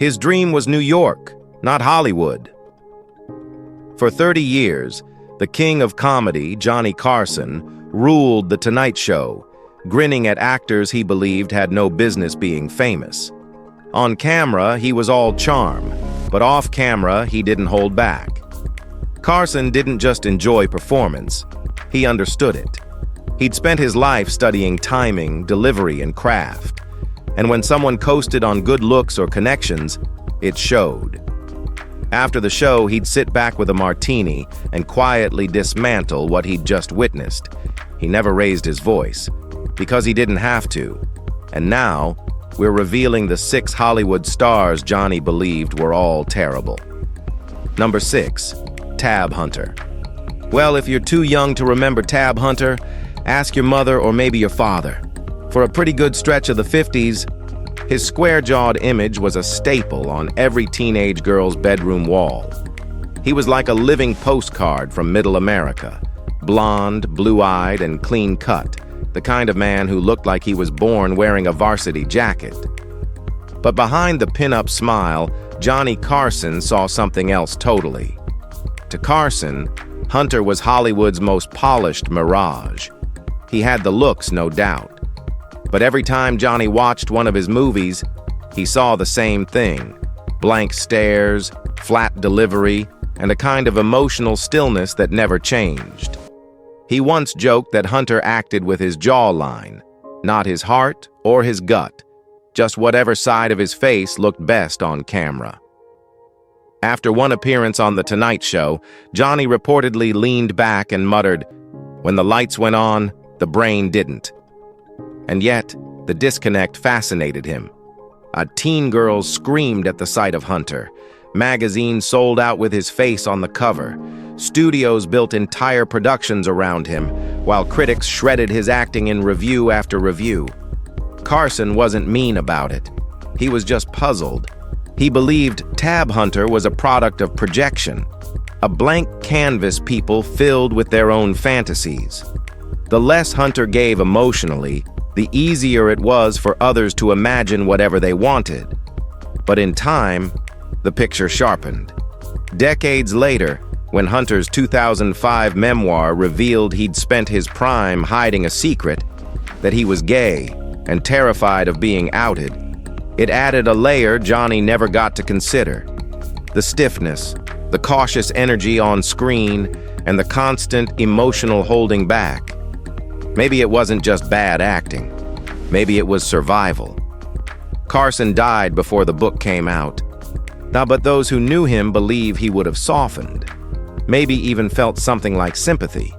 His dream was New York, not Hollywood. For 30 years, the king of comedy, Johnny Carson, ruled The Tonight Show, grinning at actors he believed had no business being famous. On camera, he was all charm, but off camera, he didn't hold back. Carson didn't just enjoy performance, he understood it. He'd spent his life studying timing, delivery, and craft. And when someone coasted on good looks or connections, it showed. After the show, he'd sit back with a martini and quietly dismantle what he'd just witnessed. He never raised his voice, because he didn't have to. And now, we're revealing the 6 Hollywood stars Johnny believed were all terrible. Number 6, Tab Hunter. Well, if you're too young to remember Tab Hunter, ask your mother or maybe your father. For a pretty good stretch of the 50s, his square-jawed image was a staple on every teenage girl's bedroom wall. He was like a living postcard from Middle America, blonde, blue-eyed, and clean-cut, the kind of man who looked like he was born wearing a varsity jacket. But behind the pin-up smile, Johnny Carson saw something else totally. To Carson, Hunter was Hollywood's most polished mirage. He had the looks, no doubt. But every time Johnny watched one of his movies, he saw the same thing: blank stares, flat delivery, and a kind of emotional stillness that never changed. He once joked that Hunter acted with his jawline, not his heart or his gut, just whatever side of his face looked best on camera. After one appearance on The Tonight Show, Johnny reportedly leaned back and muttered, "When the lights went on, the brain didn't." And yet, the disconnect fascinated him. Teen girls screamed at the sight of Hunter. Magazines sold out with his face on the cover. Studios built entire productions around him, while critics shredded his acting in review after review. Carson wasn't mean about it. He was just puzzled. He believed Tab Hunter was a product of projection, a blank canvas people filled with their own fantasies. The less Hunter gave emotionally, the easier it was for others to imagine whatever they wanted. But in time, the picture sharpened. Decades later, when Hunter's 2005 memoir revealed he'd spent his prime hiding a secret, that he was gay and terrified of being outed, it added a layer Johnny never got to consider. The stiffness, the cautious energy on screen, and the constant emotional holding back. Maybe it wasn't just bad acting. Maybe it was survival. Carson died before the book came out. But those who knew him believe he would have softened, maybe even felt something like sympathy.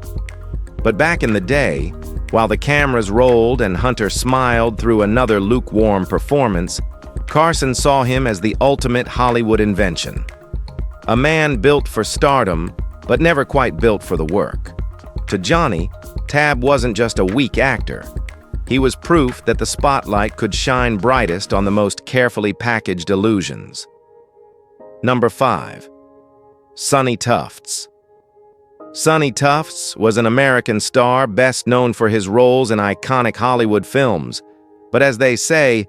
But back in the day, while the cameras rolled and Hunter smiled through another lukewarm performance, Carson saw him as the ultimate Hollywood invention. A man built for stardom, but never quite built for the work. To Johnny, Tab wasn't just a weak actor. He was proof that the spotlight could shine brightest on the most carefully packaged illusions. Number 5. Sonny Tufts. Sonny Tufts was an American star best known for his roles in iconic Hollywood films. But as they say,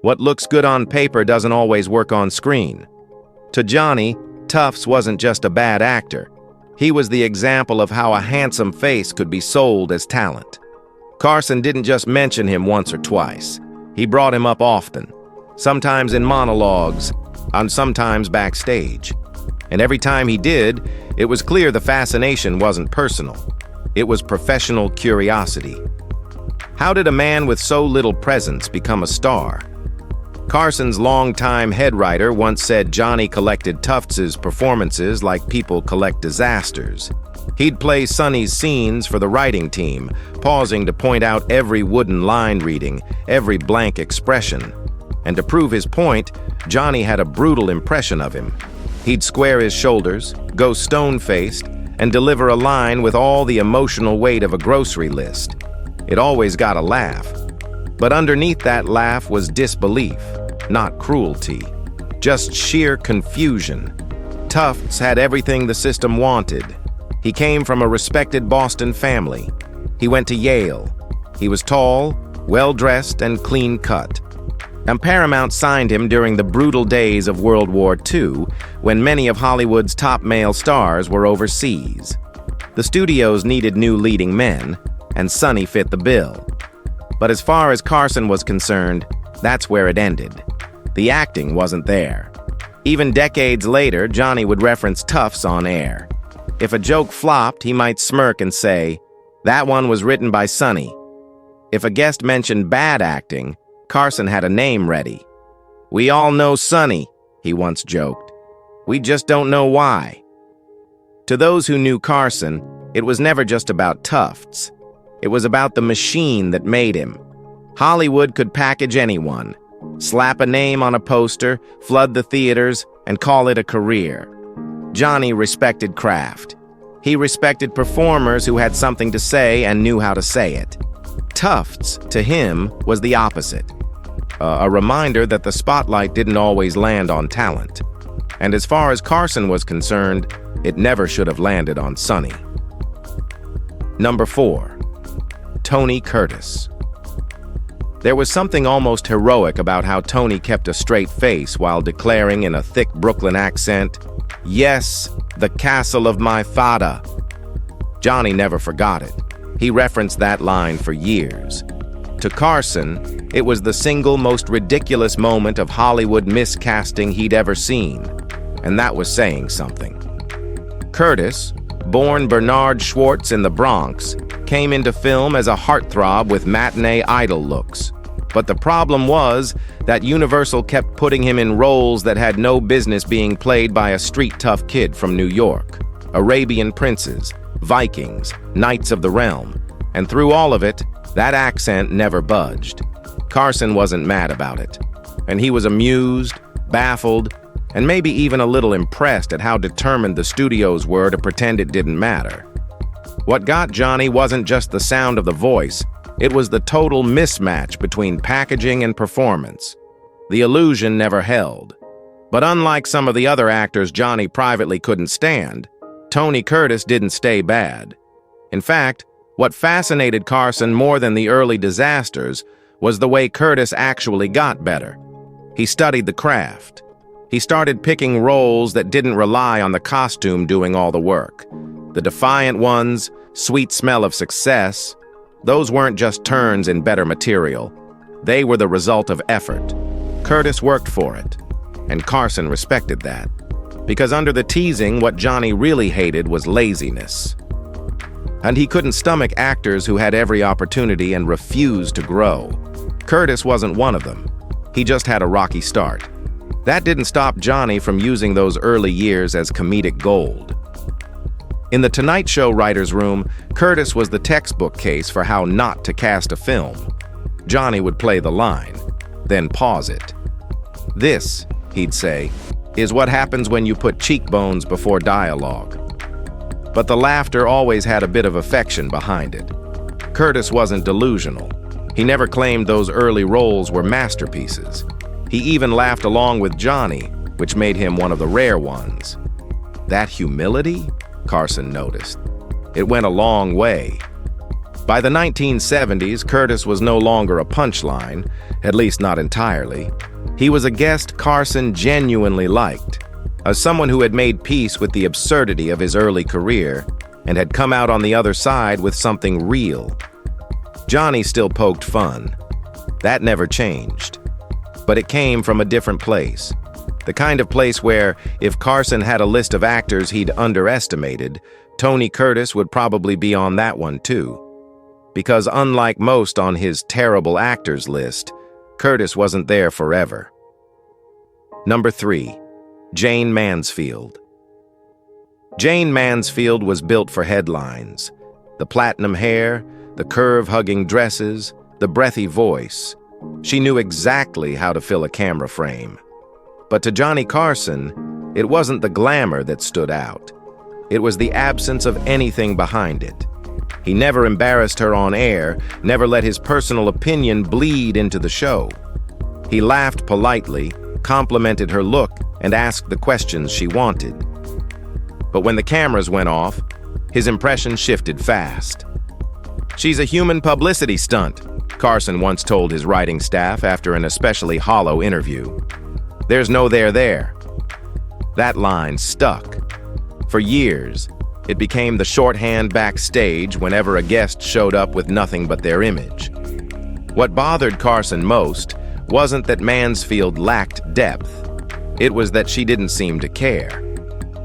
what looks good on paper doesn't always work on screen. To Johnny, Tufts wasn't just a bad actor. He was the example of how a handsome face could be sold as talent. Carson didn't just mention him once or twice. He brought him up often, sometimes in monologues, and sometimes backstage. And every time he did, it was clear the fascination wasn't personal. It was professional curiosity. How did a man with so little presence become a star? Carson's longtime head writer once said Johnny collected Tufts' performances like people collect disasters. He'd play Sonny's scenes for the writing team, pausing to point out every wooden line reading, every blank expression. And to prove his point, Johnny had a brutal impression of him. He'd square his shoulders, go stone-faced, and deliver a line with all the emotional weight of a grocery list. It always got a laugh. But underneath that laugh was disbelief, not cruelty, just sheer confusion. Tufts had everything the system wanted. He came from a respected Boston family. He went to Yale. He was tall, well-dressed, and clean-cut. And Paramount signed him during the brutal days of World War II, when many of Hollywood's top male stars were overseas. The studios needed new leading men, and Sonny fit the bill. But as far as Carson was concerned, that's where it ended. The acting wasn't there. Even decades later, Johnny would reference Tufts on air. If a joke flopped, he might smirk and say, "That one was written by Sonny." If a guest mentioned bad acting, Carson had a name ready. "We all know Sonny," he once joked. "We just don't know why." To those who knew Carson, it was never just about Tufts. It was about the machine that made him. Hollywood could package anyone, slap a name on a poster, flood the theaters, and call it a career. Johnny respected craft. He respected performers who had something to say and knew how to say it. Tufts, to him, was the opposite. A reminder that the spotlight didn't always land on talent. And as far as Carson was concerned, it never should have landed on Sonny. Number 4. Tony Curtis. There was something almost heroic about how Tony kept a straight face while declaring in a thick Brooklyn accent, "Yes, the castle of my father." Johnny never forgot it. He referenced that line for years. To Carson, it was the single most ridiculous moment of Hollywood miscasting he'd ever seen, and that was saying something. Curtis, born Bernard Schwartz in the Bronx, came into film as a heartthrob with matinee idol looks. But the problem was that Universal kept putting him in roles that had no business being played by a street-tough kid from New York. Arabian princes, Vikings, Knights of the Realm. And through all of it, that accent never budged. Carson wasn't mad about it. And he was amused, baffled, and maybe even a little impressed at how determined the studios were to pretend it didn't matter. What got Johnny wasn't just the sound of the voice, it was the total mismatch between packaging and performance. The illusion never held. But unlike some of the other actors Johnny privately couldn't stand, Tony Curtis didn't stay bad. In fact, what fascinated Carson more than the early disasters was the way Curtis actually got better. He studied the craft. He started picking roles that didn't rely on the costume doing all the work. The defiant ones, sweet smell of success, those weren't just turns in better material. They were the result of effort. Curtis worked for it, and Carson respected that. Because under the teasing, what Johnny really hated was laziness. And he couldn't stomach actors who had every opportunity and refused to grow. Curtis wasn't one of them. He just had a rocky start. That didn't stop Johnny from using those early years as comedic gold. In the Tonight Show writer's room, Curtis was the textbook case for how not to cast a film. Johnny would play the line, then pause it. "This," he'd say, "is what happens when you put cheekbones before dialogue." But the laughter always had a bit of affection behind it. Curtis wasn't delusional. He never claimed those early roles were masterpieces. He even laughed along with Johnny, which made him one of the rare ones. That humility? Carson noticed. It went a long way. By the 1970s, Curtis was no longer a punchline, at least not entirely. He was a guest Carson genuinely liked, as someone who had made peace with the absurdity of his early career and had come out on the other side with something real. Johnny still poked fun. That never changed. But it came from a different place. The kind of place where, if Carson had a list of actors he'd underestimated, Tony Curtis would probably be on that one too. Because unlike most on his terrible actors list, Curtis wasn't there forever. Number 3. Jayne Mansfield. Jayne Mansfield was built for headlines. The platinum hair, the curve-hugging dresses, the breathy voice. She knew exactly how to fill a camera frame. But to Johnny Carson, it wasn't the glamour that stood out. It was the absence of anything behind it. He never embarrassed her on air, never let his personal opinion bleed into the show. He laughed politely, complimented her look, and asked the questions she wanted. But when the cameras went off, his impression shifted fast. "She's a human publicity stunt," Carson once told his writing staff after an especially hollow interview. "There's no there." That line stuck. For years, it became the shorthand backstage whenever a guest showed up with nothing but their image. What bothered Carson most wasn't that Mansfield lacked depth. It was that she didn't seem to care.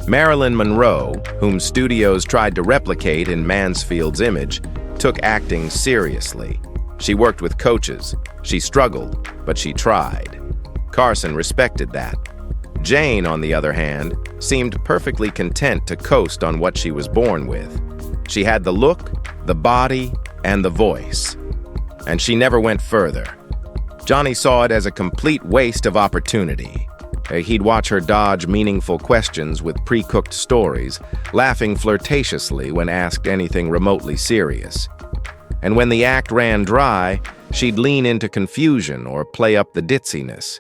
Marilyn Monroe, whom studios tried to replicate in Mansfield's image, took acting seriously. She worked with coaches. She struggled, but she tried. Carson respected that. Jane, on the other hand, seemed perfectly content to coast on what she was born with. She had the look, the body, and the voice. And she never went further. Johnny saw it as a complete waste of opportunity. He'd watch her dodge meaningful questions with pre-cooked stories, laughing flirtatiously when asked anything remotely serious. And when the act ran dry, she'd lean into confusion or play up the ditziness.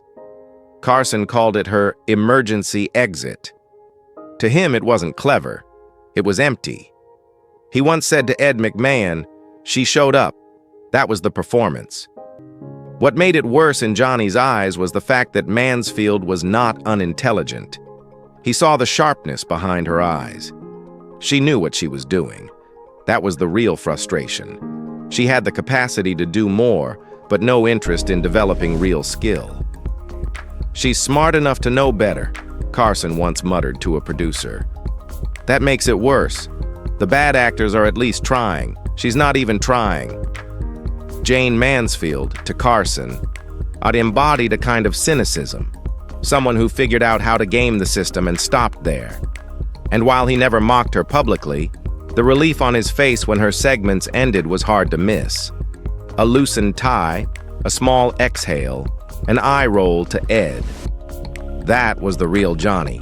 Carson called it her emergency exit. To him, it wasn't clever. It was empty. He once said to Ed McMahon, "She showed up. That was the performance." What made it worse in Johnny's eyes was the fact that Mansfield was not unintelligent. He saw the sharpness behind her eyes. She knew what she was doing. That was the real frustration. She had the capacity to do more, but no interest in developing real skill. "She's smart enough to know better," Carson once muttered to a producer. "That makes it worse. The bad actors are at least trying. She's not even trying." Jane Mansfield, to Carson, had embodied a kind of cynicism, someone who figured out how to game the system and stopped there. And while he never mocked her publicly, the relief on his face when her segments ended was hard to miss. A loosened tie, a small exhale, an eye roll to Ed. That was the real Johnny.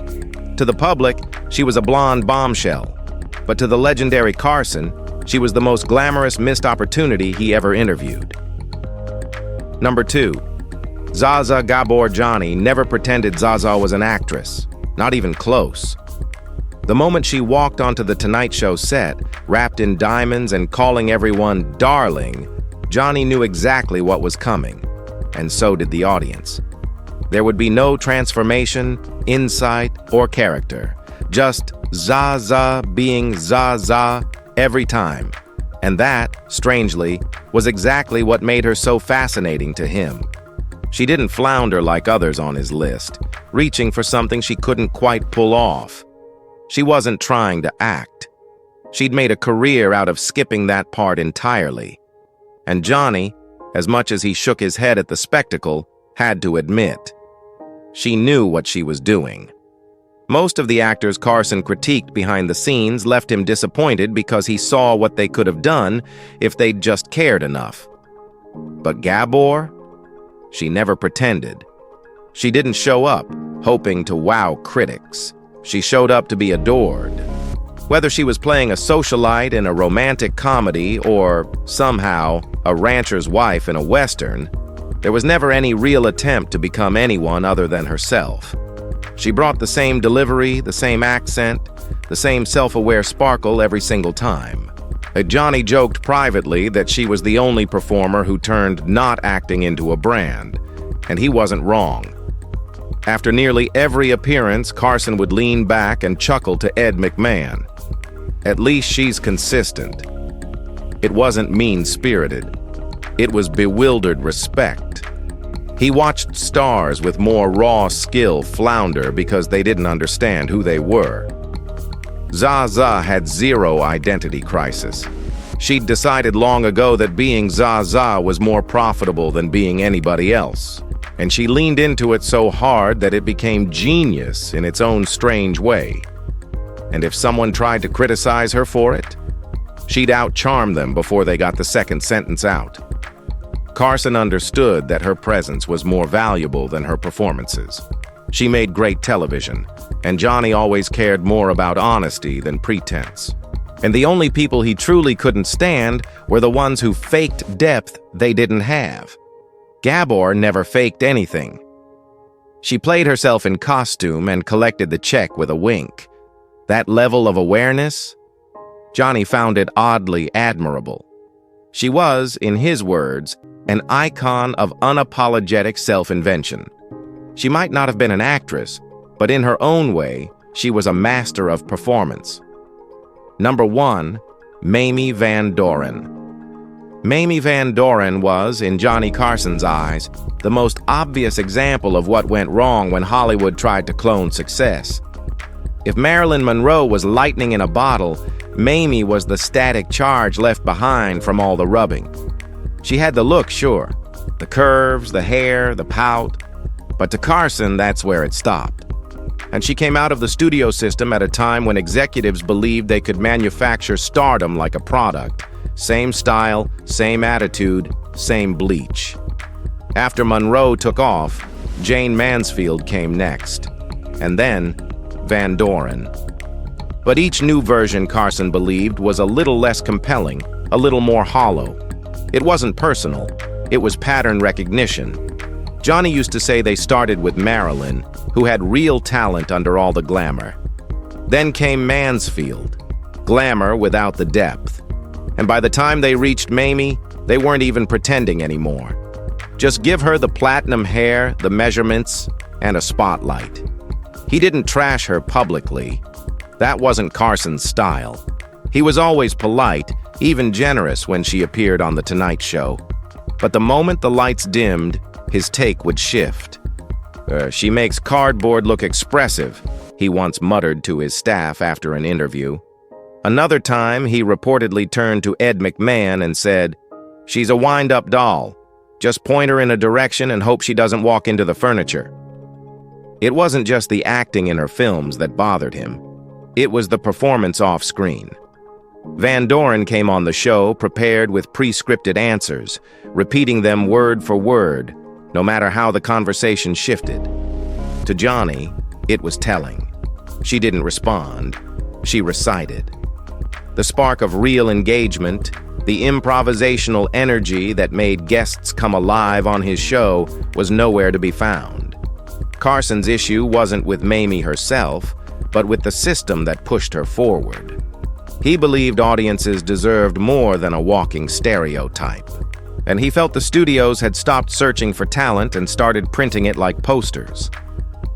To the public, she was a blonde bombshell. But to the legendary Carson, she was the most glamorous missed opportunity he ever interviewed. Number 2. Zsa Zsa Gabor Johnny never pretended Zsa Zsa was an actress, not even close. The moment she walked onto the Tonight Show set, wrapped in diamonds and calling everyone darling, Johnny knew exactly what was coming, and so did the audience. There would be no transformation, insight, or character, just Zsa Zsa being Zsa Zsa every time. And that, strangely, was exactly what made her so fascinating to him. She didn't flounder like others on his list, reaching for something she couldn't quite pull off. She wasn't trying to act. She'd made a career out of skipping that part entirely. And Johnny, as much as he shook his head at the spectacle, had to admit, she knew what she was doing. Most of the actors Carson critiqued behind the scenes left him disappointed because he saw what they could have done if they'd just cared enough. But Gabor? She never pretended. She didn't show up, hoping to wow critics. She showed up to be adored. Whether she was playing a socialite in a romantic comedy or, somehow, a rancher's wife in a western, there was never any real attempt to become anyone other than herself. She brought the same delivery, the same accent, the same self-aware sparkle every single time. Johnny joked privately that she was the only performer who turned not acting into a brand, and he wasn't wrong. After nearly every appearance, Carson would lean back and chuckle to Ed McMahon. "At least she's consistent." It wasn't mean-spirited. It was bewildered respect. He watched stars with more raw skill flounder because they didn't understand who they were. Zsa Zsa had zero identity crisis. She'd decided long ago that being Zsa Zsa was more profitable than being anybody else, and she leaned into it so hard that it became genius in its own strange way. And if someone tried to criticize her for it, she'd out-charm them before they got the second sentence out. Carson understood that her presence was more valuable than her performances. She made great television, and Johnny always cared more about honesty than pretense. And the only people he truly couldn't stand were the ones who faked depth they didn't have. Gabor never faked anything. She played herself in costume and collected the check with a wink. That level of awareness? Johnny found it oddly admirable. She was, in his words, an icon of unapologetic self-invention. She might not have been an actress, but in her own way, she was a master of performance. Number 1, Mamie Van Doren. Mamie Van Doren was, in Johnny Carson's eyes, the most obvious example of what went wrong when Hollywood tried to clone success. If Marilyn Monroe was lightning in a bottle, Mamie was the static charge left behind from all the rubbing. She had the look, sure, the curves, the hair, the pout, but to Carson, that's where it stopped. And she came out of the studio system at a time when executives believed they could manufacture stardom like a product. Same style, same attitude, same bleach. After Monroe took off, Jane Mansfield came next, and then Van Doren. But each new version, Carson believed, was a little less compelling, a little more hollow. It wasn't personal, it was pattern recognition. Johnny used to say they started with Marilyn, who had real talent under all the glamour. Then came Mansfield, glamour without the depth. And by the time they reached Mamie, they weren't even pretending anymore. Just give her the platinum hair, the measurements, and a spotlight. He didn't trash her publicly. That wasn't Carson's style. He was always polite, even generous when she appeared on The Tonight Show. But the moment the lights dimmed, his take would shift. She makes cardboard look expressive, he once muttered to his staff after an interview. Another time, he reportedly turned to Ed McMahon and said, "She's a wind-up doll. Just point her in a direction and hope she doesn't walk into the furniture." It wasn't just the acting in her films that bothered him. It was the performance off-screen. Van Doren came on the show prepared with pre-scripted answers, repeating them word for word, no matter how the conversation shifted. To Johnny, it was telling. She didn't respond. She recited. The spark of real engagement, the improvisational energy that made guests come alive on his show, was nowhere to be found. Carson's issue wasn't with Mamie herself, but with the system that pushed her forward. He believed audiences deserved more than a walking stereotype, and he felt the studios had stopped searching for talent and started printing it like posters.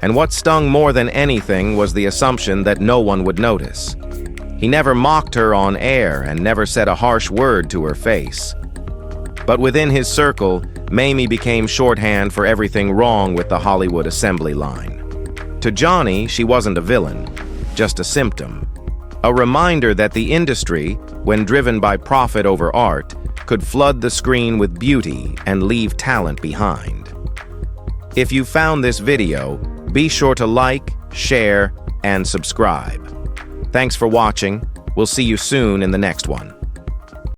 And what stung more than anything was the assumption that no one would notice. He never mocked her on air and never said a harsh word to her face. But within his circle, Mamie became shorthand for everything wrong with the Hollywood assembly line. To Johnny, she wasn't a villain, just a symptom. A reminder that the industry, when driven by profit over art, could flood the screen with beauty and leave talent behind. If you found this video, be sure to like, share, and subscribe. Thanks for watching. We'll see you soon in the next one.